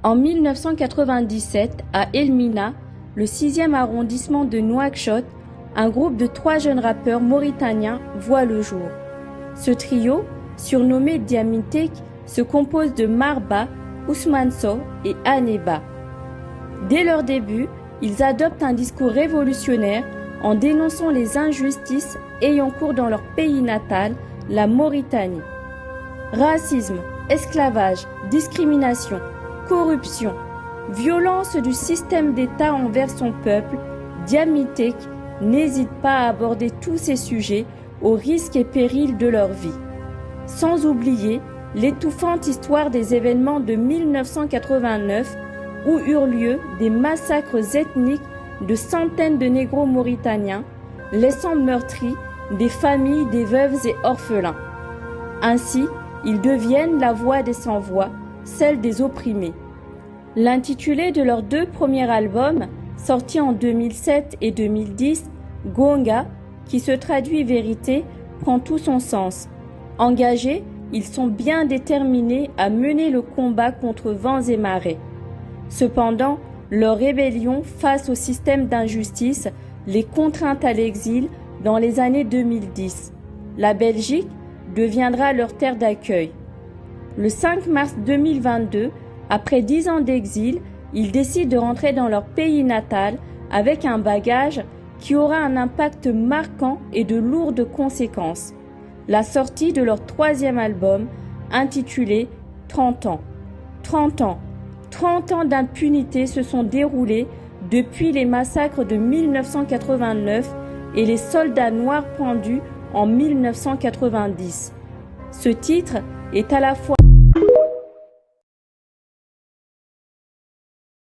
En 1997, à Elmina, le 6e arrondissement de Nouakchott, un groupe de 3 jeunes rappeurs mauritaniens voit le jour. Ce trio, surnommé Diamitek, se compose de Marba, Ousmane Sow et Aneba. Dès leur début, ils adoptent un discours révolutionnaire en dénonçant les injustices ayant cours dans leur pays natal, la Mauritanie. Racisme, esclavage, discrimination, corruption, violence du système d'État envers son peuple, Diamitek n'hésite pas à aborder tous ces sujets au risque et péril de leur vie. Sans oublier l'étouffante histoire des événements de 1989 où eurent lieu des massacres ethniques de centaines de négros mauritaniens, laissant meurtris des familles, des veuves et orphelins. Ainsi, ils deviennent la voix des sans-voix, celle des opprimés. L'intitulé de leurs 2 premiers albums, sortis en 2007 et 2010, Gonga, qui se traduit vérité, prend tout son sens. Engagés, ils sont bien déterminés à mener le combat contre vents et marées. Cependant, leur rébellion face au système d'injustice les contraint à l'exil dans les années 2010. La Belgique deviendra leur terre d'accueil. Le 5 mars 2022, après 10 ans d'exil, ils décident de rentrer dans leur pays natal avec un bagage qui aura un impact marquant et de lourdes conséquences. La sortie de leur 3e album, intitulé 30 ans. 30 ans. 30 ans d'impunité se sont déroulés depuis les massacres de 1989 et les soldats noirs pendus en 1990. Ce titre est à la fois